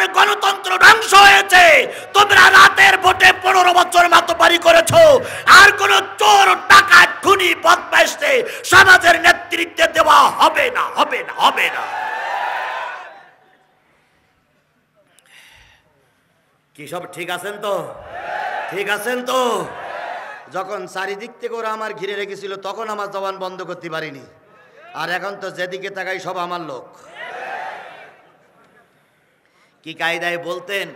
যেখানে গণতন্ত্র ধ্বংস হয়েছে, তোমরা রাতের ভোটে 15 বছর মাতব্বরি করেছো, আর কোন চোর ডাকাত খুনি বদমাইশকে সমাজের নেতৃত্বে দেওয়া হবে না, হবে না, হবে না। কি সব ঠিক আছেন তো? ঠিক আছেন তো? যখন চারিদিক থেকে ওরা আমার ঘিরে রেখেছিল তখন আমার জবান বন্ধ করতে পারিনি, আর এখন তো যেদিকে তাকাই সব আমার লোক। কি কায়দায় বলতেন,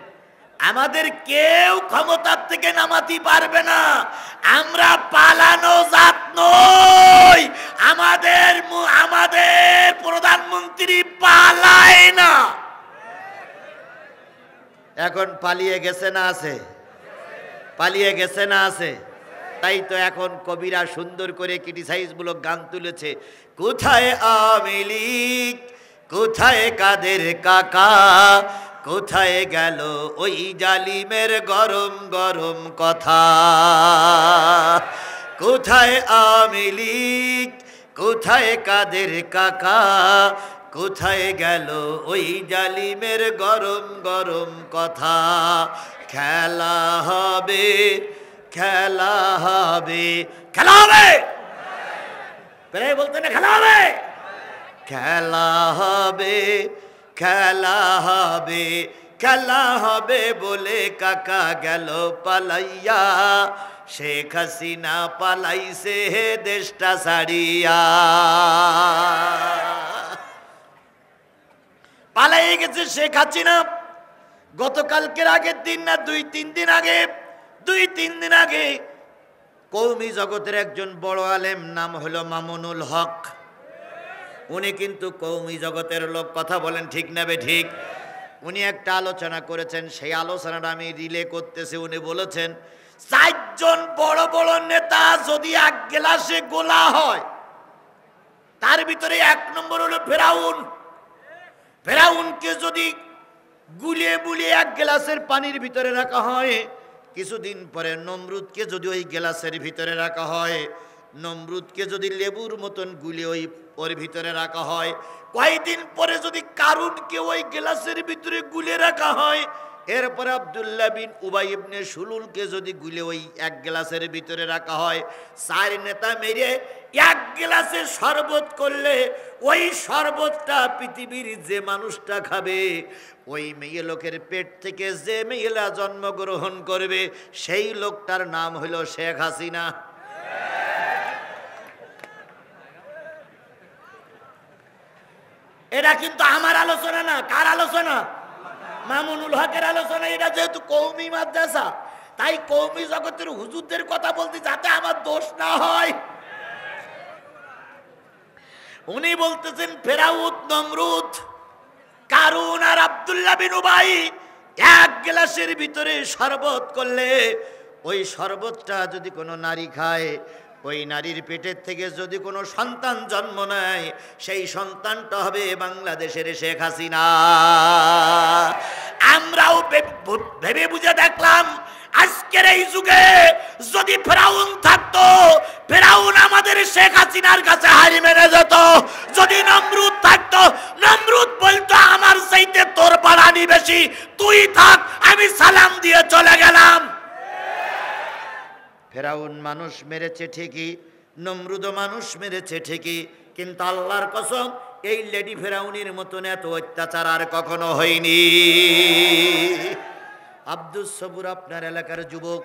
আমাদের কেউ ক্ষমতার থেকে নামাতে পারবে না, আমরা পালানো জাত নই, আমাদের প্রধানমন্ত্রী পালায় না। এখন পালিয়ে গেছে না আছে? পালিয়ে গেছে না আছে? তাই তো এখন কবিরা সুন্দর করে ক্রিটিসাইজমূলক গান তুলেছে, কোথায় আওয়ামী লীগ, কোথায় কাদের কাকা, কোথায় গেল ওই জালিমের গরম গরম কথা, কোথায় আওয়ামী লীগ, কোথায় কাদের কাকা, কোথায় গেল ওই জালিমের গরম গরম কথা। খেলা হবে, খেলা হবে, খেলা হবে, প্রায় বলতে না খেলা হবে, খেলা হবে, খেলা হবে, খেলা হবে বলে কাকা গেল পালাইয়া, শেখ হাসিনা পালাইছে হে দেশটা ছাড়িয়া। পালাই গেছে শেখ হাসিনা। গতকালকের আগের দিন না 2-3 দিন আগে, 2-3 দিন আগে কওমি জগতের একজন বড় আলেম, নাম হলো মামুনুল হক, উনি কিন্তু কওমি জগতের লোক, কথা বলেন ঠিক না বে ঠিক? উনি একটা আলোচনা করেছেন, সেই আলোচনাটা আমি রিলে করতেছি। উনি বলেছেন 4 জন বড় বড় নেতা যদি এক গ্লাসে গোলা হয়, তার ভিতরে 1 নম্বর হলো ফেরাউন। ফেরাউনকে যদি গুলিয়ে বুলিয়ে 1 গ্লাসের পানির ভিতরে রাখা হয়, কিছুদিন পরে নমরুদকে যদি ওই গ্লাসের ভিতরে রাখা হয়, নমরুদকে যদি লেবুর মতন গুলিয়ে ওর ভিতরে রাখা হয়, কয়েকদিন পরে যদি কারুনকে ওই গ্লাসের ভিতরে গুলিয়ে রাখা হয়, এরপরে আব্দুল্লাহ বিন উবাই ইবনে সুলুলকে যদি গুলে ওই 1 গ্লাসের ভিতরে রাখা হয়, 4 নেতা মেরে 1 গ্লাসে শরবত করলে ওই শরবতটা পৃথিবীর যে মানুষটা খাবে, ওই মেয়ে লোকের পেট থেকে যে মেয়েরা জন্মগ্রহণ করবে, সেই লোকটার নাম হলো শেখ হাসিনা। এটা কিন্তু আমার আলোচনা না, কার আলোচনা? মামুনুল হকের আলোচনা। এটা যেহেতু কওমি মাদ্রাসা, তাই কওমি জগতের হুজুরদের কথা বলতে যাতে আমার দোষ না হয়। উনি বলতেছেন ফেরাউন, নমরুদ, কারুন আর আব্দুল্লাহ বিন উবাই 1 গ্লাসের ভিতরে শরবত করলে, ওই শরবতটা যদি কোনো নারী খায়, ওই নারীর পেটের থেকে যদি কোনো সন্তান জন্ম নেয়, সেই সন্তানটা হবে বাংলাদেশের শেখ হাসিনা। আমরাও ভেবে বুঝে দেখলাম, আজকের এই যুগে যদি ফেরাউন থাকতো, ফেরাউন আমাদের শেখ হাসিনার কাছে হারি মেরে যেত। যদি নমরুদ থাকতো, নমরুদ বলতো আমার চাইতে তোর বাড়ানি বেশি, তুই থাক, আমি সালাম দিয়ে চলে গেলাম। ফেরাউন মানুষ মেরেছে ঠিকই, নমরুদও মানুষ মেরেছে ঠিকই, কিন্তু আল্লাহর কসম এই লেডি ফেরাউনের মতন এত অত্যাচার আর কখনো হয়নি। আব্দুস সবুর আপনার এলাকার যুবক,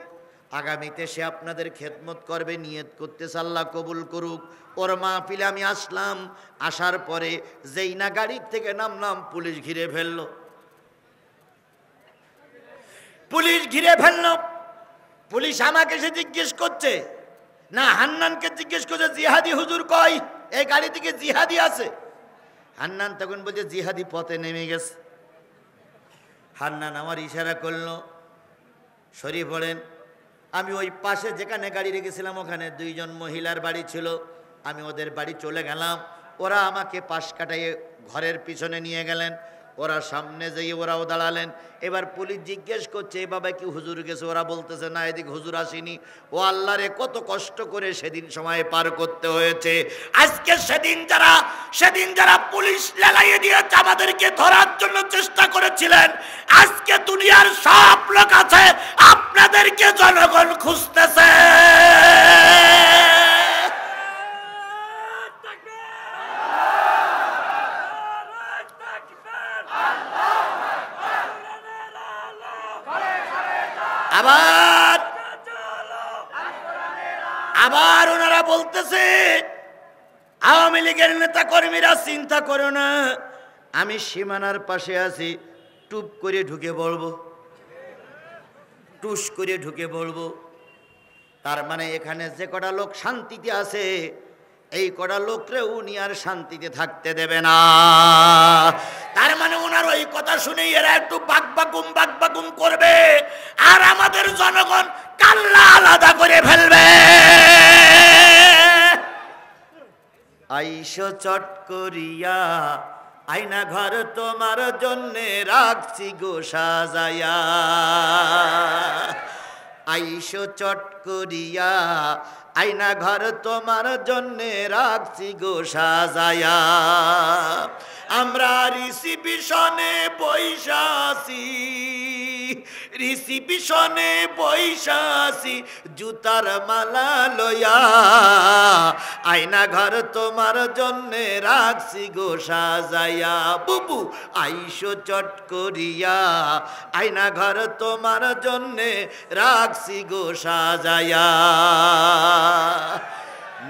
আগামীতে সে আপনাদের খেদমত করবে, নিয়ত করতেছে, আল্লাহ কবুল করুক। ওর মাহফিলে আমি আসলাম, আসার পরে যেই না গাড়ির থেকে নামলাম, পুলিশ ঘিরে ফেললো। পুলিশ ঘিরে ফেললো। পুলিশ আমাকে সে জিজ্ঞেস করছে না, হান্নানকে জিজ্ঞেস করছে জিহাদি হুজুর কই, এই গাড়ি থেকে জিহাদি আছে? হান্নান তখন বলছে জিহাদি পথে নেমে গেছে। হান্নান আমার ইশারা করলো সরিয়ে পড়েন। আমি ওই পাশে যেখানে গাড়ি রেখেছিলাম ওখানে 2 জন মহিলার বাড়ি ছিল, আমি ওদের বাড়ি চলে গেলাম। ওরা আমাকে পাশ কাটাইয়ে ঘরের পিছনে নিয়ে গেলেন। ওরা সামনে যেয়ে ওরাও দাঁড়ালেন। এবার পুলিশ জিজ্ঞেস করছে এ বাবা কি হুজুর গেছে? ওরা বলতেছে না, এদিক হুজুর আসেনি। ও আল্লাহ রে, কত কষ্ট করে সেদিন সময় পার করতে হয়েছে। আজকে সেদিন যারা পুলিশ লেলাইয়ে দিয়েছে, আমাদেরকে ধরার জন্য চেষ্টা করেছিলেন, আজকে দুনিয়ার সব লোক আছে, আপনাদেরকে জনগণ খুঁজতেছে। আবার ওনারা বলতেছে, আওয়ামী লীগের নেতা কর্মীরা চিন্তা করো না, আমি সীমানার পাশে আছি, টুপ করে ঢুকে পড়বো, টুস করে ঢুকে পড়বো। তার মানে এখানে যে কটা লোক শান্তিতে আছে, এই কটা লোকরে উনি আর শান্তিতে থাকতে দেবে না। তার মানে ওনার ওই কথা শুনে এরা একটু বাকবাকুম করবে, আর আমাদের জনগণ কাল্লা আলাদা করে ফেলবে। আইসো চট করিয়া, আয়না ঘর তোমার জন্যে রাখছি গো সাজায়া। আইসো চট করিয়া, আয়না ঘর তোমার জন্যে রাখছি গো সাজায়া। আমরা রিসিপিশনে বৈশাসি, রিসিপিশনে বৈশাসি, জুতার মালা লয়া। আয়না ঘর তোমার জন্যে রাখছি গো সাজায়া। বুবু আইসো চট করিয়া, আয়না ঘর তোমার জন্যে রাখছি গো সাজায়া।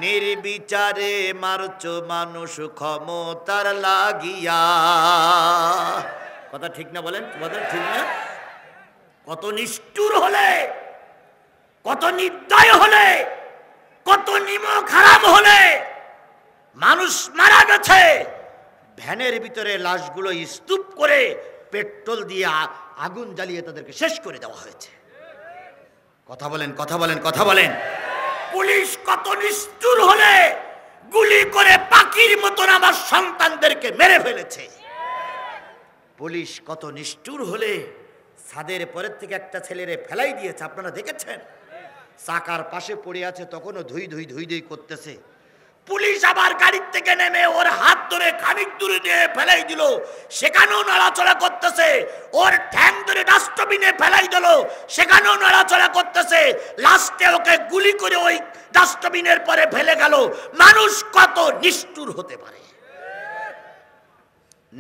নির্বিচারে মারছো মানুষ ক্ষমতার লাগিয়া। কথা ঠিক না বলেন? কথা ঠিক না? কত নিষ্ঠুর হলে, কত নির্দয় হলে, কত নিমক হারাম হলে মানুষ মারা গেছে। ভ্যানের ভিতরে লাশগুলো স্তূপ করে পেট্রোল দিয়ে আগুন জ্বালিয়ে তাদেরকে শেষ করে দেওয়া হয়েছে। কথা বলেন, কথা বলেন, কথা বলেন। পুলিশ কত নিষ্ঠুর হলে গুলি করে পাখির মতন আমার সন্তানদেরকে মেরে ফেলেছে। পুলিশ কত নিষ্ঠুর হলে ছাদের পরের থেকে একটা ছেলেরে ফেলাই দিয়েছে, আপনারা দেখেছেন? চাকার পাশে পড়ে আছে, তখনও ধুই ধুই ধুই ধুই করতেছে। পুলিশ আবার গাড়ির থেকে নেমে ওর হাত ধরে খানিক দূরে নিয়ে ফেলাই দিল, সেখানেও নড়াচড়া করতেছে। ওর ঠ্যাং ধরে ডাস্টবিনে ফেলাই দিল, সেখানেও নড়াচড়া করতেছে। লাস্টে ওকে গুলি করে ওই ডাস্টবিনের পরে ফেলে গেল। মানুষ কত নিষ্ঠুর হতে পারে!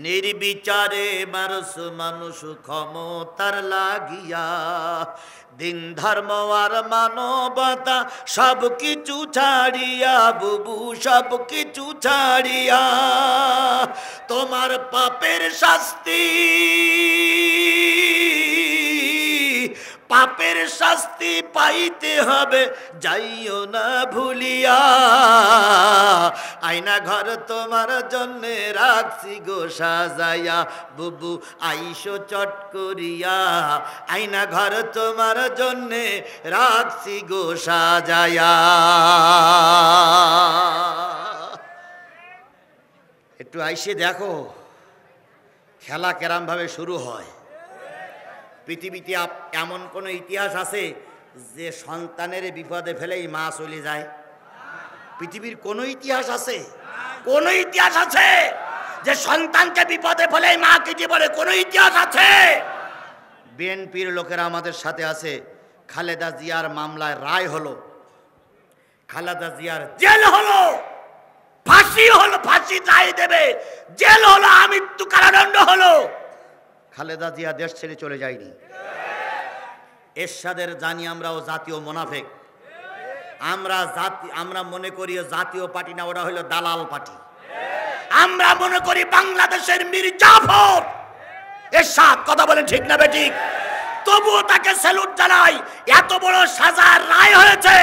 নির্বিচারে মারস মানুষ ক্ষমতার লাগিয়া। দিন ধর্ম আর মানবতা সব কিছু ছাড়িয়া, বুবু সব কিছু ছাড়িয়া। তোমার পাপের শাস্তি, পাপের শাস্তি পাইতে হবে, যাইও না ভুলিয়া। আয়না ঘর তোমার জন্যে রাখছি গো সাজায়া। বুবু আইসো চট করিয়া, আয়না ঘর তোমার জন্যে রাখছি গো সাজায়া। একটু আইসে দেখো খেলা কেরাম ভাবে শুরু হয়। পৃথিবীতে এমন কোন ইতিহাস আছে যে সন্তানের বিপদে ফেলেই মা চলে যায়? পৃথিবীর কোন ইতিহাস আছে? কোন ইতিহাস আছে যে সন্তানকে বিপদে ফেলেই মা কেটে পড়ে? কোন ইতিহাস আছে? বিএনপির লোকেরা আমাদের সাথে আছে। খালেদা জিয়ার মামলায় রায় হলো, খালেদা জিয়ার জেল হলো, ফাঁসি হলো, ফাঁসি রায় দেবে, জেল হলো, আমৃত্যু কারাদণ্ড হলো। খালেদা জিয়া দেশ ছেড়ে চলে যায়নি। এরশাদের জানি আমরাও জাতীয় মুনাফিক। আমরা মনে করি জাতীয় পার্টি না, ওরা হলো দালাল পার্টি। আমরা মনে করি বাংলাদেশের মীর জাফর এরশাদ। কথা বলেন ঠিক না বেঠিক? তবুও তাকে স্যালুট জানাই। এত বড় সাজার রায় হয়েছে,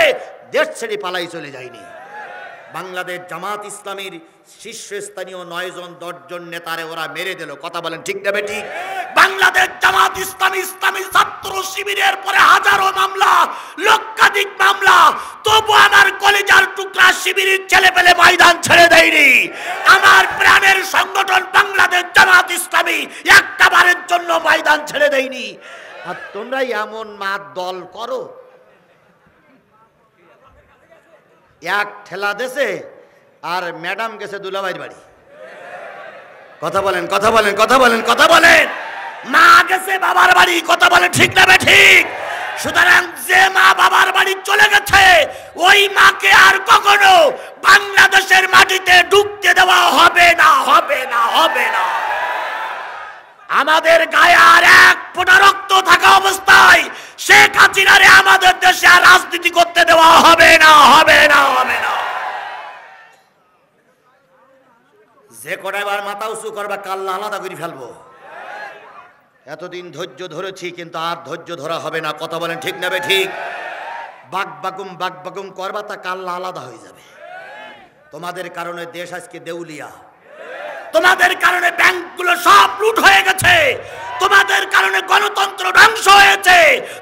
দেশ ছেড়ে পালাই চলে যায়নি। বাংলাদেশ জামাত ইসলামীর শীর্ষস্থানীয় 9 জন 10 জন নেতারে ওরা মেরে দিল। কথা বলেন ঠিক না বেঠিক? বাংলাদেশ জামাত ইসলামী, ইসলামী ছাত্র শিবিরের পরে হাজারো মামলা, লক্ষাধিক মামলা, তবু আমার কলিজার টুকরা শিবিরের ছেলে পেলে ময়দান ছেড়ে দেয়নি। আমার প্রাণের সংগঠন বাংলাদেশ জামাত ইসলামী একটা বারের জন্য ময়দান ছেড়ে দেয়নি। আর তোমরা এমন মাত দল করো, এক ঠেলা দেশে আর ম্যাডাম গেছে দুলাভাইয়ের বাড়ি। কথা বলেন, কথা বলেন, কথা বলেন, কথা বলেন। মা গেছে বাবার বাড়ি, কথা বলে ঠিক না ঠিক? সুতরাং যে মা বাবার বাড়ি চলে গেছে ওই মাকে আর কখনো বাংলাদেশের মাটিতে ঢুকতে দেওয়া হবে না, হবে না, হবে না। আমাদের গায়ে আর এক ফোঁটা রক্ত থাকা অবস্থায় শেখ হাসিনারে আমাদের দেশে আর রাজনীতি করতে দেওয়া হবে না, হবে না, হবে না। যে কটা এবার মাথা উঁচু করবা কাল্লা আলাদা করে ফেলবো। এতদিন ধৈর্য ধরেছি, কিন্তু আর ধৈর্য ধরা হবে না, কথা বলেন ঠিক নেবে ঠিক? বাক বাকুম করবা, তা কাল্লা আলাদা হয়ে যাবে। তোমাদের কারণে দেশ আজকে দেউলিয়া, তোমাদের কারণে ব্যাংকগুলো সব লুট হয়ে গেছে, তোমাদের কারণে গণতন্ত্র ধ্বংস হয়েছে।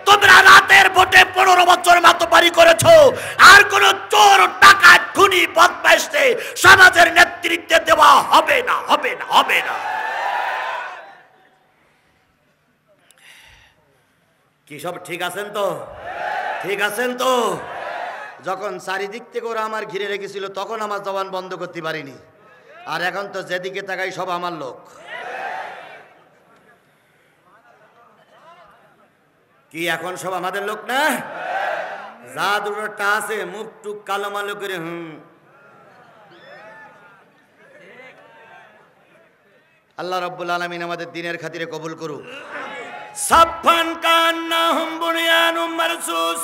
তোমরা রাতের ভোটে 15 বছর মাতবাড়ি করেছো, আর কোন চোর ডাকাত খুনি বদমাইশকে সমাজের নেতৃত্বে দেওয়া হবে না, হবে না, হবে না। কি সব ঠিক আছেন তো? ঠিক আছেন তো? যখন চারিদিক থেকে ওরা আমার ঘিরে রেখেছিল তখন আমার জবান বন্ধ করতে পারিনি, আর এখন তো যেদিকে তাকাই সব আমার লোক। কি এখন সব আমাদের লোক না? যা দুটোটা আছে মুখ টুক কালো মালো করে আল্লাহ রাব্বুল আলামিন আমাদের দিনের খাতিরে কবুল করুক। সাফান কান্নাহুম বুনিয়ানুম মারসুস,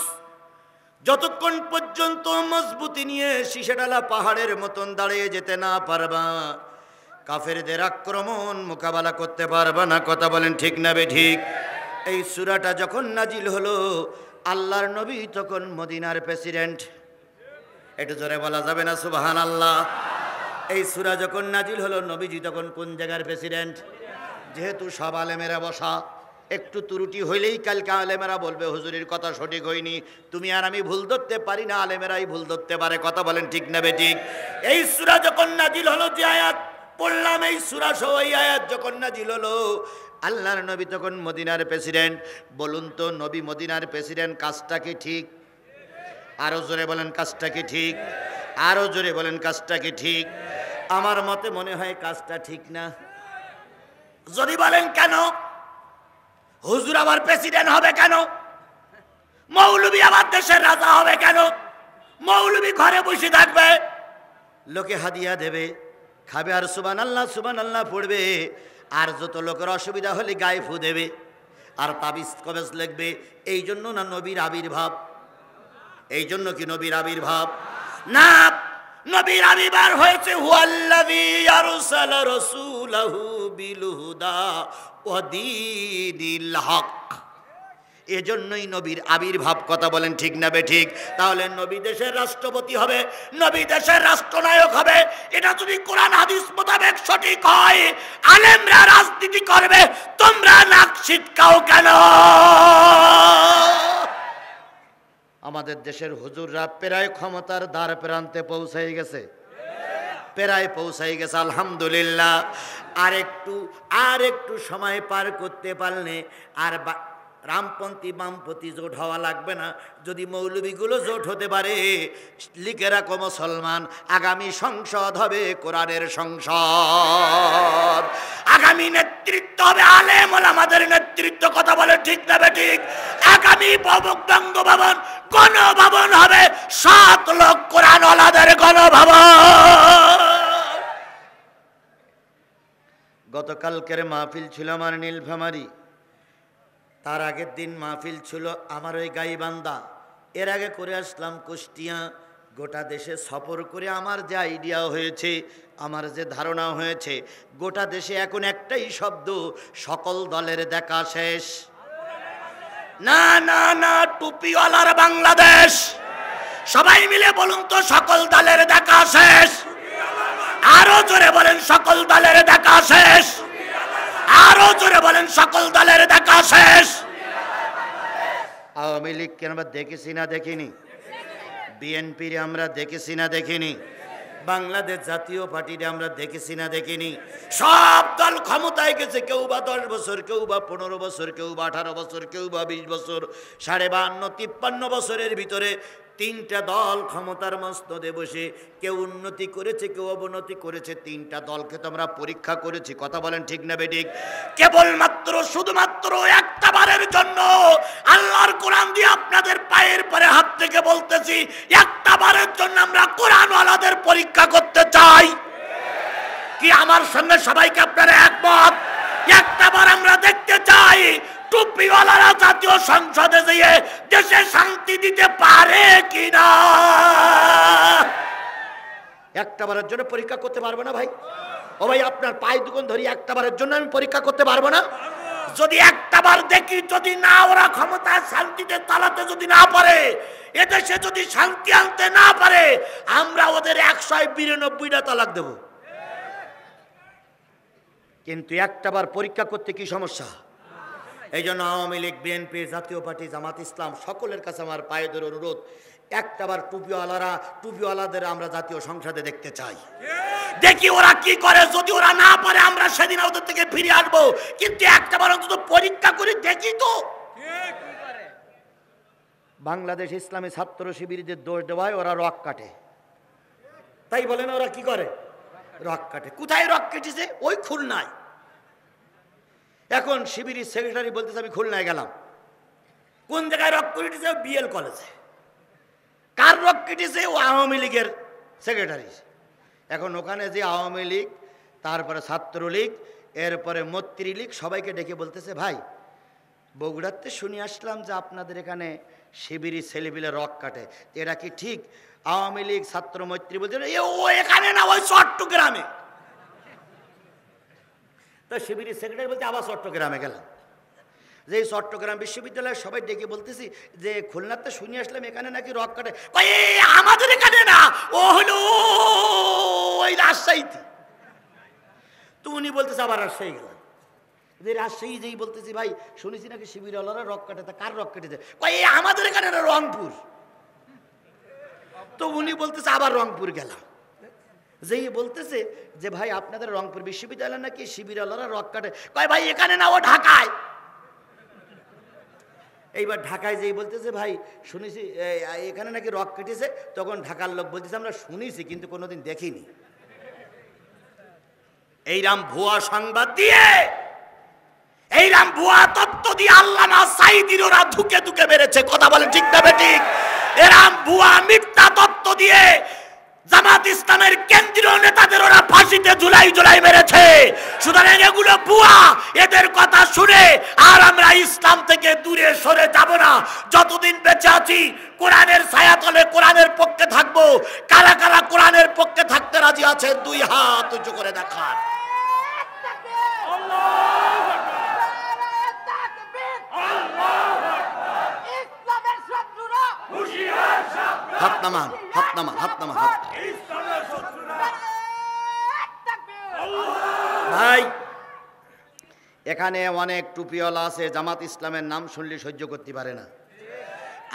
যতক্ষণ পর্যন্ত মজবুতি নিয়ে শীষেডালা পাহাড়ের মতন দাঁড়িয়ে যেতে না পারবা, কাফেরদের আক্রমণ মোকাবেলা করতে পারবা না, কথা বলেন ঠিক না বে ঠিক? এই সূরাটা যখন নাজিল হলো, আল্লাহর নবী তখন মদিনার প্রেসিডেন্ট। একটু জোরে বলা যাবে না সুবহানাল্লাহ? এই সূরা যখন নাজিল হলো, নবীজি তখন কোন জায়গার প্রেসিডেন্ট? যেহেতু সব আলেমেরা বসা, একটু ত্রুটি হইলেই কালকে আলেমেরা বলবে হুজুরের কথা সঠিক হয়নি। তুমি আর আমি ভুল ধরতে পারি না, আলেমেরাই ভুল ধরতে পারে, কথা বলেন ঠিক না বে ঠিক? এই সূরা যখন নাজিল হলো, যে আয়াত পড়লাম এই সূরা সহ এই আয়াত যখন নাজিল হলো, আল্লাহর নবী তখন মদিনার প্রেসিডেন্ট। বলুন তো নবী মদিনার প্রেসিডেন্ট, কাজটা কি ঠিক? আরো জোরে বলেন কাজটা কি ঠিক? আরো জোরে বলেন কাজটা কি ঠিক? আমার মতে মনে হয় কাজটা ঠিক না। যদি বলেন কেন? হুজুর আবার প্রেসিডেন্ট হবে কেন? মৌলবী আবার দেশের রাজা হবে কেন? মৌলবী ঘরে বসে থাকবে, লোকে হাদিয়া দেবে, খাবে আর সুবহানাল্লাহ সুবহানাল্লাহ পড়বে, আর যত লোকের অসুবিধা হলে গায়ে ফু দেবে আর তাবিজ কবেজ লিখবে। এই জন্য না নবীর আবির্ভাব? এই জন্য কি নবীর আবির্ভাব? না, নবীর আবির্ভাব হয়েছে হুয়াল্লাযী আরসালা রাসূলাহু বিল হুদা ওয়া দীনিল হক। এজন্যই নবীর আবির্ভাব, কথা বলেন ঠিক না বে ঠিক? তাহলে নবী দেশের রাষ্ট্রপতি হবে, নবী দেশের রাষ্ট্রনায়ক হবে, এটা যদি কোরআন হাদিস মোতাবেক সঠিক হয়, আলেমরা রাজনীতি করবে, তোমরা নাক ছিটকাও কেন? আমাদের দেশের হুজুররা প্রায় ক্ষমতার দ্বার প্রান্তে পৌঁছাই গেছে, প্রায় পৌঁছাই গেছে আলহামদুলিল্লাহ। আর একটু সময় পার করতে পারলে আর রামপন্থী বামপন্থী জোট হওয়া লাগবে না। যদি মৌলবীগুলো জোট হতে পারে, লিখে রাখো মুসলমান, আগামী সংসদ হবে কোরআনের সংসদ, আগামী নেতৃত্ব হবে আলেম ওলামাদের নেতৃত্ব, কথা বলে ঠিক না ঠিক? আগামী বঙ্গভবন গণভবন হবে 7 লোক কোরআন ওয়ালাদের গণভবন। গতকালকের মাহফিল ছিল আমার নীলফামারী, তার আগের দিন মাহফিল ছিল আমার ওই গাইবান্ধা, এর আগে করে আসলাম কুষ্টিয়া। গোটা দেশে সফর করে আমার যে আইডিয়া হয়েছে, আমার যে ধারণা হয়েছে, গোটা দেশে এখন একটাই শব্দ, সকল দলের দেখা শেষ। না না না, টুপিওয়ালার বাংলাদেশ। সবাই মিলে বলুন তো, সকল দলের দেখা শেষ। আরো জোরে বলেন, সকল দলের দেখা শেষ। আরো জোরে বলেন, সকল দলের দেখা শেষ। আওয়ামী লীগকে আমরা দেখেছি না দেখিনি? বিএনপির আমরা দেখেছি না দেখিনি? বাংলাদেশ জাতীয় পার্টির আমরা দেখেছি না দেখিনি? সব দল ক্ষমতায় গেছে, কেউ বা 10 বছর, কেউ বা 15 বছর, কেউ বা 18 বছর, কেউ বা 20 বছর, 52, 53 বছরের ভিতরে তিনটা দল ক্ষমতার মস্তদে বসে, কেউ উন্নতি করেছে, কেউ অবনতি করেছে। তিনটা দলকে তো আমরা পরীক্ষা করেছি। কথা বলেন ঠিক না বেঠিক? কেবলমাত্র শুধুমাত্র একটা বারের জন্য আল্লাহর কোরআন দিয়ে আপনাদের পায়ের পরে হাত থেকে বলতেছি, একটা বারের জন্য আমরা কোরআনওয়ালাদের পরীক্ষা করতে চাই। কি আমার সঙ্গে সবাইকে আপনারা একমত? একটা বার আমরা দেখতে চাই টুপিওয়ালারা জাতীয় সংসদে গিয়ে দেশে শান্তি দিতে পারে কিনা। একটা বারের জন্য পরীক্ষা করতে পারবো না ভাই? ও ভাই, আপনার পায়ে দুগুণ ধরি, একটা বারের জন্য আমি পরীক্ষা করতে পারবো না? যদি একটা বার দেখি, যদি না ওরা ক্ষমতা শান্তিতে চালাতে যদি না পারে, এদেশে যদি শান্তি আনতে না পারে, আমরা ওদের 192টা তালাক দেব। কিন্তু একটা বার পরীক্ষা করতে কি সমস্যা? এই জন্য আওয়ামী লীগ, বিএনপি, জাতীয় পার্টি, জামাত ইসলাম সকলের কাছে আমার পায়ে ধরে অনুরোধ, একটাবার টুপিওয়ালাদের আমরা জাতীয় সংসদে দেখতে চাই। দেখি ওরা কি করে। যদি ওরা না পারে, আমরা সেদিন ওদের থেকে ফিরে আসবো। কিন্তু একটাবার অন্তত পরীক্ষা করে দেখি তো। বাংলাদেশ ইসলামী ছাত্র শিবিরদের দোষ দেওয়ায় ওরা রক কাটে, তাই বলে না? ওরা কি করে? রক কাটে। কোথায় রক কেটেছে? ওই খুলনায়। এখন শিবিরের সেক্রেটারি বলতেছে আমি খুলনায় গেলাম। কোন জায়গায় রক কেটেছে? বিএল কলেজে। কার রক কেটেছে? ও আওয়ামী লীগের সেক্রেটারি। এখন ওখানে যে আওয়ামী লীগ, তারপরে ছাত্রলীগ, এরপরে মৈত্রী লীগ, সবাইকে ডেকে বলতেছে ভাই, বগুড়াতে শুনে আসলাম যে আপনাদের এখানে শিবিরি ছেলেপিলে রক কাটে, এটা কি ঠিক? আওয়ামী লীগ, ছাত্র, মৈত্রী বলছে ও এখানে না, ওই চট্টগ্রামে। তো শিবিরের সেক্রেটারি বলছে আবার চট্টগ্রামে গেলাম। যে চট্টগ্রাম বিশ্ববিদ্যালয়ে সবাই ডেকে বলতেছি যে খুলনাতে শুনে আসলাম এখানে নাকি রক কাটে। আমাদের এখানে না, ও হলো ওই রাজশাহীতে। তো উনি বলতেছে আবার রাজশাহী গেলাম। যে রাজশাহী যেই বলতেছি ভাই শুনেছি নাকি শিবিরওয়ালারা রক কাটে। তা কার রক কেটেছে? আমাদের এখানে না, রংপুর। তো উনি বলতেছে আবার রংপুর গেলাম। যেই বলতেছে যে ভাই আপনাদের রংপুর বিশ্ববিদ্যালয় নাকি শিবিরওয়ালারা রক কাটে। ভাই এখানে না, ও ঢাকায়। এইবার ঢাকায় যেই বলতেছে ভাই শুনেছি এখানে নাকি রক কেটেছে, তখন ঢাকার লোক বলতেছে আমরা শুনেছি কিন্তু কোনোদিন দেখিনি। এইরাম ভুয়া সংবাদ দিয়ে, এইরাম ভুয়া তত্ত্ব দিয়ে আল্লামা সাঈদীর ওরা ধুকে ধুকে বেড়েছে। কথা বলে ঠিক না বেঠিক? এরাম ভুয়া মিথ্যা তত্ত্ব দিয়ে জামাত ইসলামের কেন্দ্রীয় নেতাদের ওরা ফাঁসিতে ঝুলাই মেরেছে। সুতরাং এগুলো ভুয়া। এদের কথা শুনে আর আমরা ইসলাম থেকে দূরে সরে যাব না। যতদিন বেঁচে আছি কোরআনের ছায়াতলে কোরআনের পক্ষে থাকবো। কারা কারা কোরআনের পক্ষে থাকতে রাজি আছেন? দুই হাত উঁচু করে দেখান। হাত নামান, হাত নামান, হাত নামান, হাত। ভাই এখানে অনেক টুপিওয়ালা আছে, জামাত ইসলামের নাম শুনলে সহ্য করতে পারে না।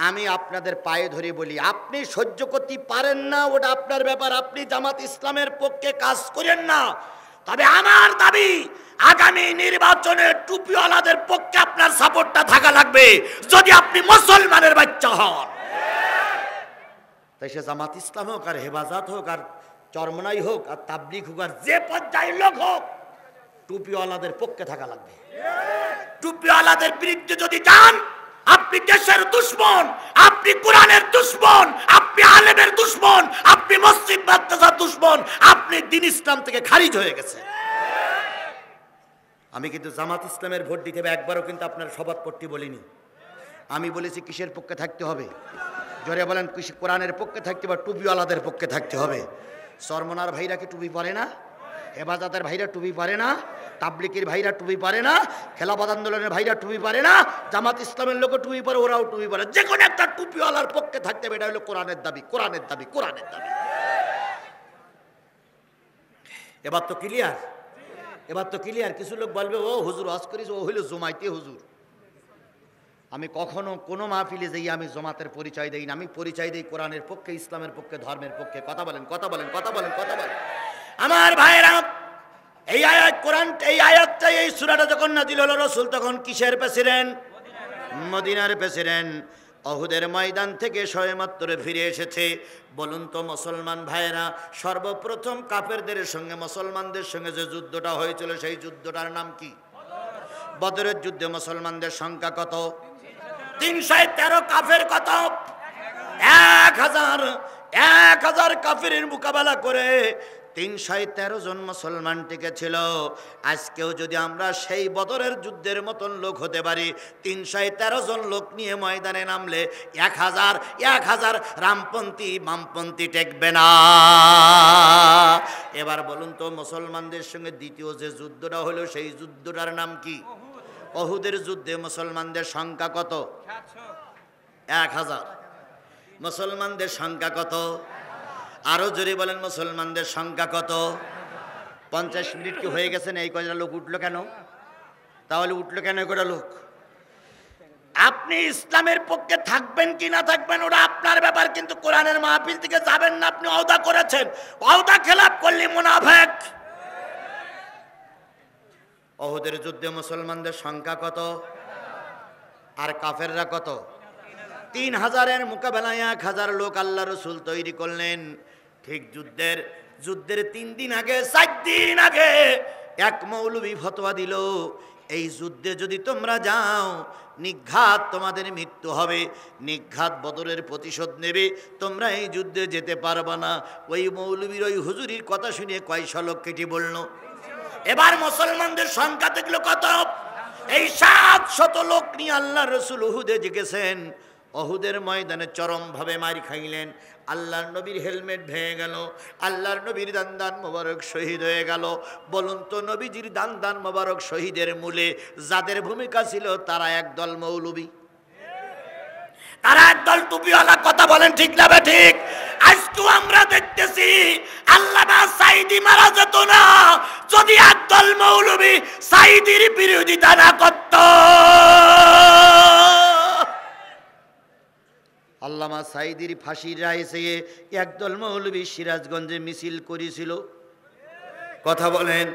আমি আপনাদের পায়ে ধরে বলি, আপনি সহ্য করতে পারেন না, ওটা আপনার ব্যাপার। আপনি জামাত ইসলামের পক্ষে কাজ করেন না। তবে আমার দাবি আগামী নির্বাচনে টুপিওয়ালাদের পক্ষে আপনার সাপোর্টটা থাকা লাগবে, যদি আপনি মুসলমানের বাচ্চা হন। তাই সে জামাত ইসলাম হোক, আর হেফাজত হোক, আর চরমনাই হোক, আর তাবলিগ হোক, আর যে পর্যায়ের লোক হোক, টুপিওয়ালাদের পক্ষে থাকা লাগবে। টুপিওয়ালাদের বিরুদ্ধে যদি যান, আপনি দেশের দুশ্মন, আপনি কোরআনের দুশ্মন, আপনি আলেমের দুশ্মন, আপনি মসজিদ মাদ্রাসার দুশ্মন, আপনি দ্বীন ইসলাম থেকে খারিজ হয়ে গেছে। আমি কিন্তু জামাত ইসলামের ভোট দিতে হবে, একবারও কিন্তু আপনার শপথপত্রটি বলিনি। আমি বলেছি কিসের পক্ষে থাকতে হবে? জোরে বলেন, কোরআনের পক্ষে থাকতে হবে, টুপিওয়ালাদের পক্ষে থাকতে হবে। চরমনার ভাইরা কি টুপি পরে না? হেফাজতের ভাইরা টুপি পরে না? তাবলিগের ভাইরা টুপি পরে না? খেলাফত আন্দোলনের ভাইরা টুপি পরে না? জামাত ইসলামের লোক টুপি পরে, ওরাও টুপি পরে। যে কোনো একটা টুপিওয়ালার পক্ষে থাকতে হবে। এটা হলো কোরআনের দাবি, কোরআনের দাবি, কোরআনের দাবি। এবার তো ক্লিয়ার, এবার তো ক্লিয়ার। কিছু লোক বলবে ও হুজুর ওয়াজ করিস, ও হইল জমাইতে হুজুর। আমি কখনো কোনো মাহফিলে যাই আমি জমাতের পরিচয় দেই না। আমি পরিচয় দেই কোরআনের পক্ষে, ইসলামের পক্ষে, ধর্মের পক্ষে। কথা বলেন, কথা বলেন, কথা বলেন, কথা বলেন। আমার ভাইয়েরা, এই আয়াত কোরআন, এই আয়াতটা, এই সূরাটা যখন নাজিল হলো, রাসূল তখন কিসের প্রেসিডেন্ট? মদিনার প্রেসিডেন্ট। অহুদের ময়দান থেকে সবেমাত্র ফিরে এসেছে। বলুন তো মুসলমান ভাইয়েরা, সর্বপ্রথম কাফেরদের সঙ্গে মুসলমানদের সঙ্গে যে যুদ্ধটা হয়েছিল সেই যুদ্ধটার নাম কি? বদরের যুদ্ধে মুসলমানদের সংখ্যা কত? 313। কাফের কত? 1000 কাফেরের মোকাবেলা করে 313 জন মুসলমান টিকেছিল। আজকেও যদি আমরা সেই বদরের যুদ্ধের মতন লোক হতে পারি, 313 জন লোক নিয়ে ময়দানে নামলে 1000 রামপন্থী বামপন্থী টেকবে না। এবার বলুন তো মুসলমানদের সঙ্গে দ্বিতীয় যে যুদ্ধটা হলো সেই যুদ্ধটার নাম কি? অহুদের যুদ্ধে মুসলমানদের সংখ্যা কত? 1000। মুসলমানদের সংখ্যা কত? আরো জোরে বলেন, মুসলমানদের সংখ্যা কত? 50 মিনিট কি হয়ে গেছে না? এই কয়টা লোক উঠলো কেন? তাহলে উঠলো কেন এই কয়টা লোক? আপনি ইসলামের পক্ষে থাকবেন কি না থাকবেন ওটা আপনার ব্যাপার, কিন্তু কোরআনের মাহফিল থেকে যাবেন না। আপনি ওয়াদা করেছেন, ওয়াদা খেলাপ করলে মুনাফিক। ওহুদের যুদ্ধে মুসলমানদের সংখ্যা কত? আর কাফেররা কত? 3000-এর মোকাবেলায় 1000 লোক আল্লাহ রসুল তৈরি করলেন। ঠিক যুদ্ধের 3 দিন আগে 4 দিন আগে এক মৌলবী ফতোয়া দিল, এই যুদ্ধে যদি তোমরা যাও নিঘাত তোমাদের মৃত্যু হবে, নিঘাত বদরের প্রতিশোধ নেবে, তোমরা এই যুদ্ধে যেতে পারবা না। ওই মৌলবীর ওই হুজুরির কথা শুনে কয়শো লোক কেটে বলল। এবার মুসলমানদের সংখ্যা দেখলো কত? এই 700 লোক নিয়ে আল্লাহ রসুল উহুদে গেছেন। অহুদের ময়দানে চরমভাবে মারি খাইলেন। আল্লাহর নবীর হেলমেট ভেঙে গেল, আল্লাহর নবীর দান মোবারক শহীদ হয়ে গেল। বলুন তো নবীজির দান মোবারক শহীদের মূলে যাদের ভূমিকা ছিল তারা একদল মৌলবী, তারা একদল টুপিওয়ালা। কথা বলেন ঠিক না ঠিক? আজকেও আমরা দেখতেছি আল্লামা সাঈদী মারা যেত না যদি একদল মৌলবী সাঈদীর বিরোধিতা না করত। আল্লামা সাঈদীর ফাঁসির রায় চেয়ে একদল মৌলবী সিরাজগঞ্জে মিছিল করেছিল। কথা বলেন।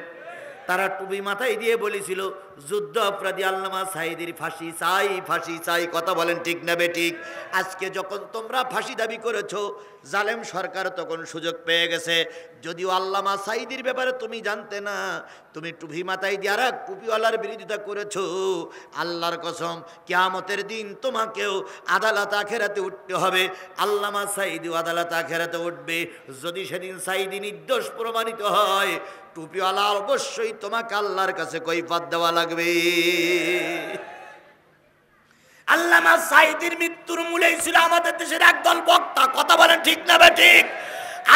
তারা টুপি মাথায় দিয়ে বলেছিল যুদ্ধ অপরাধী আল্লামা সাঈদীর ফাঁসি চাই, ফাঁসি চাই। কথা বলেন ঠিক না বেঠিক? আজকে যখন তোমরা ফাঁসি দাবি করেছো, জালেম সরকার তখন সুযোগ পেয়ে গেছে। যদিও আল্লামা সাঈদীর ব্যাপারে তুমি জানতে না, তুমি টুপি মাথায় দিয়ে আর এক টুপিওয়ালার বিরোধিতা করেছো। আল্লাহর কসম, কিয়ামতের দিন তোমাকেও আদালত আখেরাতে উঠতে হবে। আল্লামা সাঈদীও আদালত আখেরাতে উঠবে। যদি সেদিন সাঈদী নির্দোষ প্রমাণিত হয়, টুপিওয়ালা অবশ্যই তোমাকে আল্লাহর কাছে কৈফিয়ত দেওয়া লাগবে। আল্লামা সাঈদীর মৃত্যুর মূলেই ছিল আমাদের দেশের একদল বক্তা। কথা বলেন ঠিক না ঠিক?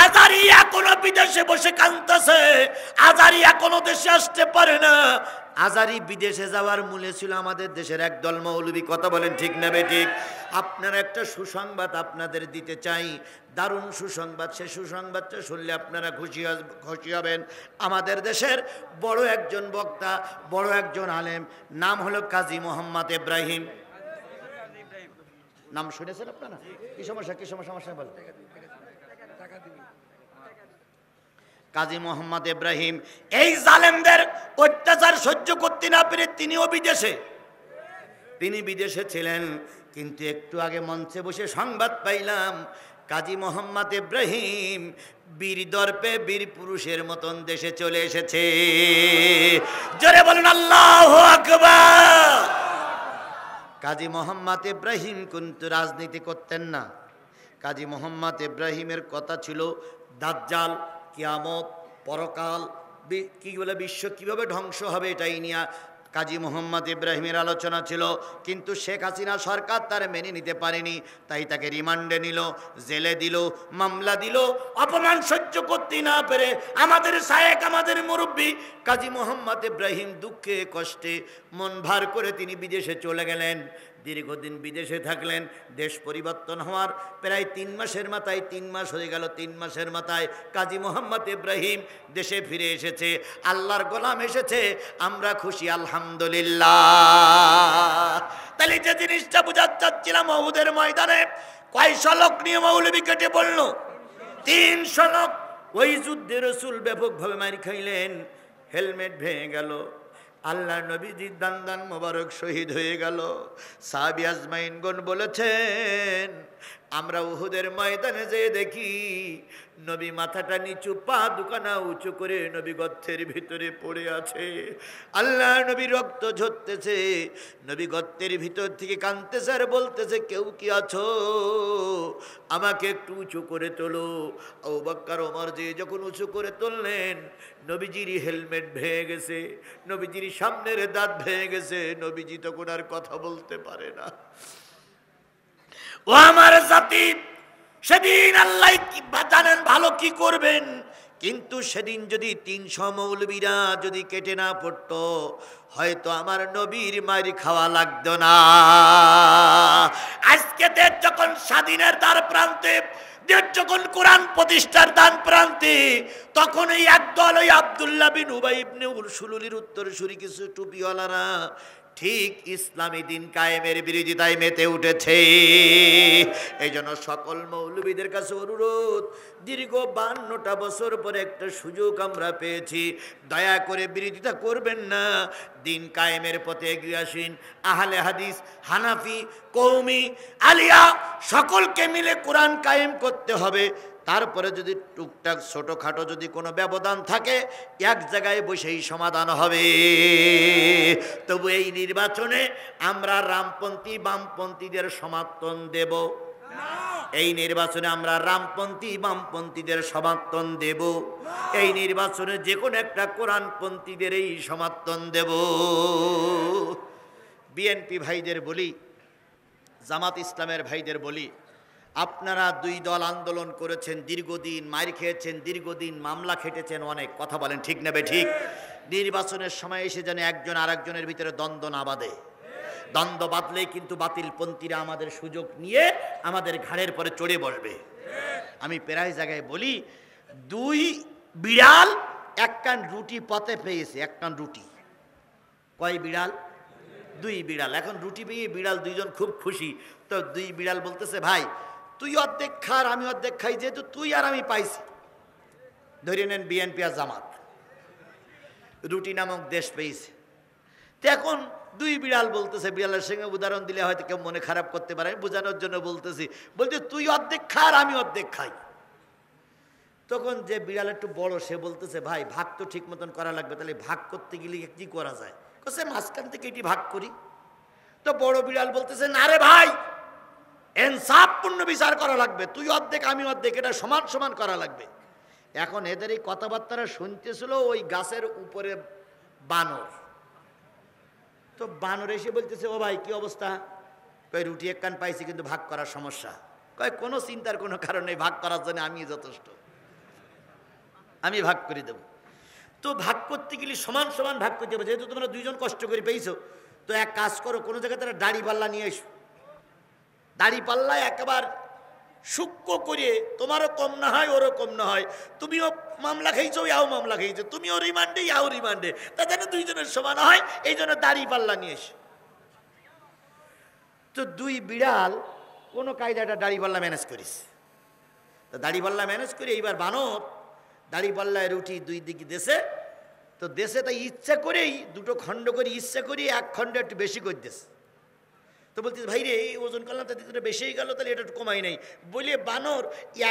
আজারি এখনো বিদেশে বসে কাঁদতেছে, আজারি এখনো দেশে আসতে পারে না। আজারি বিদেশে যাওয়ার মূলে ছিল আমাদের দেশের একদল মৌলবী। কথা বলেন ঠিক না ঠিক? আপনারা একটা সুসংবাদ আপনাদের দিতে চাই, দারুণ সুসংবাদ। সে সুসংবাদটা শুনলে আপনারা খুশি হবেন। আমাদের দেশের বড় একজন বক্তা, বড় একজন আলেম, নাম হলো কাজী মোহাম্মদ ইব্রাহিম। নাম শুনেছেন আপনারা? কি সমস্যা বলেন? কাজী মোহাম্মদ ইব্রাহিম এই জালেমদের অত্যাচার সহ্য করতে না পেরে তিনি বিদেশে ছিলেন। কিন্তু একটু আগে মঞ্চে বসে সংবাদ পাইলাম কাজী মোহাম্মদ ইব্রাহিম বীর দর্পে বীর পুরুষের মতন দেশে চলে এসেছে। জোরে বলুন আল্লাহু আকবার। কাজী মোহাম্মদ ইব্রাহিম কিন্তু রাজনীতি করতেন না। কাজী মোহাম্মদ ইব্রাহিমের কথা ছিল দাজ্জাল, কিয়ামত, পরকাল, কি বলে বিশ্ব কিভাবে ধ্বংস হবে এটাই নিয়ে কাজী মোহাম্মদ ইব্রাহিমের আলোচনা ছিল। কিন্তু শেখ হাসিনা সরকার তার মেনে নিতে পারেনি, তাই তাকে রিমান্ডে নিল, জেলে দিল, মামলা দিল। অপমান সহ্য করতে না পেরে আমাদের শায়েখ, আমাদের মুরব্বী কাজী মোহাম্মদ ইব্রাহিম দুঃখে কষ্টে মন ভার করে তিনি বিদেশে চলে গেলেন। দীর্ঘদিন বিদেশে থাকলেন। দেশ পরিবর্তন হওয়ার প্রায় 3 মাসের মাথায়, 3 মাস হয়ে গেল, 3 মাসের মাথায় কাজী মোহাম্মদ ইব্রাহিম দেশে ফিরে এসেছে। আল্লাহর গোলাম এসেছে, আমরা খুশি আলহামদুলিল্লাহ। তাহলে যে জিনিসটা বুঝাতে চাচ্ছিলাম, উহুদের ময়দানে কয়শো লোক নিয়ে মৌলবী কেটে বলল? 300 লোক। ওই যুদ্ধে রাসূল ব্যাপকভাবে মার খাইলেন, হেলমেট ভেঙে গেল। আল্লাহ নবীজির দান মোবারক শহীদ হয়ে গেল। সাহাবী আজমাইনগণ বলেছেন, আমরা উহুদের ময়দানে যেয়ে দেখি নবী মাথাটা নিচু, পা দুখানা উঁচু করে নবী গর্তের ভিতরে পড়ে আছে। আল্লাহ নবী রক্ত ঝরতেছে, নবী গর্তের ভিতর থেকে কাঁদতেছে আর বলতেছে, কেউ কি আছো, আমাকে একটু উঁচু করে তোলো। আবু বকর ওমর যে যখন উঁচু করে তুললেন, নবীজির হেলমেট ভেঙে গেছে, নবীজির সামনের দাঁত ভেঙে গেছে, নবীজি তখন আর কথা বলতে পারে না। ও আমার জাতি, সেদিন আল্লাহ কি জানেন ভালো কি করবেন, কিন্তু সেদিন যদি 300 মৌলবীরা যদি কেটে না পড়তো, হয়তো আমার নবীর মারি খাওয়া লাগতো না। আজকে দেশ যখন স্বাধীনের দ্বার প্রান্তে, দেশ যখন কোরআন প্রতিষ্ঠার দান প্রান্তে, তখন এই একদল ওই আব্দুল্লাহ বিন উবাই ইবনে সুলুলির উত্তরসূরি কিছু টুপিওয়ালারা ঠিক ইসলামী দিন কায়েমের বিরোধিতায় মেতে উঠেছে। এই জন্য সকল মৌলবীদের কাছে অনুরোধ, দীর্ঘ 52টা বছর পরে একটা সুযোগ আমরা পেয়েছি, দয়া করে বিরোধিতা করবেন না, দিন কায়েমের পথে এগিয়ে আসেন। আহলে হাদিস, হানাফি, কওমি, আলিয়া সকলকে মিলে কোরআন কায়েম করতে হবে। তারপরে যদি টুকটাক ছোটোখাটো যদি কোনো ব্যবধান থাকে, এক জায়গায় বসেই সমাধান হবে। তবু এই নির্বাচনে আমরা রামপন্থী বামপন্থীদের সমর্থন দেব, এই নির্বাচনে আমরা রামপন্থী বামপন্থীদের সমর্থন দেব, এই নির্বাচনে যে কোনো একটা কোরআনপন্থীদের এই সমর্থন দেব। বিএনপি ভাইদের বলি, জামাত ইসলামের ভাইদের বলি, আপনারা দুই দল আন্দোলন করেছেন, দীর্ঘদিন মার খেয়েছেন, দীর্ঘদিন মামলা খেটেছেন, অনেক কথা বলেন, ঠিক নেবে ঠিক। নির্বাচনের সময় এসে যেন একজন আরেকজনের ভিতরে দ্বন্দ্ব না বাঁধে। দ্বন্দ্ব বাঁধলেই কিন্তু বাতিলপন্থীরা আমাদের সুযোগ নিয়ে আমাদের ঘাড়ের পরে চড়ে বসবে। আমি প্রায় জায়গায় বলি, দুই বিড়াল এক কান রুটি পথে পেয়েছে, এক কান রুটি। কয় বিড়াল? দুই বিড়াল। এখন রুটি পেয়ে বিড়াল দুইজন খুব খুশি। তো দুই বিড়াল বলতেছে, ভাই তুই অর্ধেক খা আর আমি অর্ধেক খাই, যেহেতু তুই আর আমি পাইছি। ধরে নেন বিএনপি আর জামাত রুটি নামক দেশ পেয়েছে। তো এখন দুই বিড়াল বলতেছে, বিড়ালের সঙ্গে উদাহরণ দিলে হয়তো কেউ মনে খারাপ করতে পারে, আমি বোঝানোর জন্য বলতেছি, বলছে তুই অর্ধেক খা আর আমি অর্ধেক খাই। তখন যে বিড়াল একটু বড়, সে বলতেছে, ভাই ভাগ তো ঠিক মতন করা লাগবে, তাহলে ভাগ করতে গেলে কি করা যায়? সে মাঝখান থেকে এটি ভাগ করি। তো বড় বিড়াল বলতেছে, না রে ভাই, ইনসাফপূর্ণ বিচার করা লাগবে, তুই অর্ধেক আমি অর্ধেক, এটা সমান সমান করা লাগবে। এখন এদের এই কথাবার্তা শুনতেছিল ওই গাছের উপরে বানর। তো বানর এসে বলতেছে, ও ভাই কি অবস্থা? কই রুটি এক কান পাইছি, কিন্তু ভাগ করার সমস্যা। কয় কোনো চিন্তার কোনো কারণ নেই, ভাগ করার জন্য আমি যথেষ্ট, আমি ভাগ করে দেব। তো ভাগ করতে গেলে সমান সমান ভাগ করতে হবে, যেহেতু তোমরা দুইজন কষ্ট করে পেয়েছো। তো এক কাজ করো, কোনো জায়গায় তারা দাড়ি পাল্লা নিয়ে এসো, দাড়ি পাল্লা একেবার সূক্ষ্ম করে, তোমারও কম না হয় ওরও কম না হয়, তুমিও মামলা খেয়েছো ইয়াও মামলা খেয়েছো, তুমিও রিমান্ডে ইয়াও রিমান্ডে, তা যেন দুইজনের সমান হয়, এই জন্য দাড়ি পাল্লা নিয়ে এসো। তো দুই বিড়াল কোনো কায়দাটা দাড়ি পাল্লা ম্যানেজ করিস। তো দাড়ি পাল্লা ম্যানেজ করে এইবার বানর দাড়ি পাল্লায় রুটি দুই দিকে দেশে, তো দেশে তাই ইচ্ছা করেই দুটো খণ্ড করে, ইচ্ছা করি এক খণ্ড একটু বেশি করে দেশ। তো বলতিস, ভাই রে এই ওজন করলাম, তাদের বেশি গেল, তাহলে এটা একটু কমাই নাই বলে বানর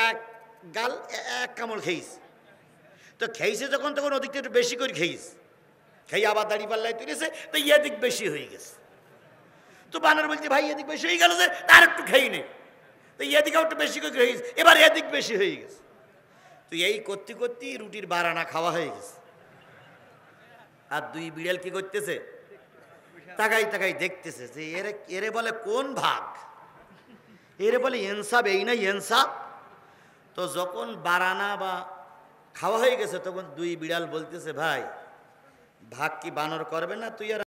এক গাল এক কামড় খেয়েছ। তো খেয়েছে যখন, তখন ওদিকটা একটু বেশি করে খেয়েছ, খেয়ে আবার দাড়ি পাল্লায় তুলেছে, তো এদিক বেশি হয়ে গেছে। তো বানর বলছে, ভাই এদিক বেশি হয়ে গেল যে, তার একটু খেয়ে নেই, তো এদিকেও একটু বেশি করে খেয়েছে, এবার এদিক বেশি হয়ে গেছে। তো এই করতে করতে রুটির বারানা খাওয়া হয়ে গেছে। আর দুই বিড়াল কি করতেছে, তাকাই তাকাই দেখতেছে যে এরে বলে কোন ভাগ, এরে বলে ইনসাফ, এই নাই ইনসাফ। তো যখন বারানা বা খাওয়া হয়ে গেছে, তখন দুই বিড়াল বলতেছে, ভাই ভাগ কি বানর করবে না, তুই আর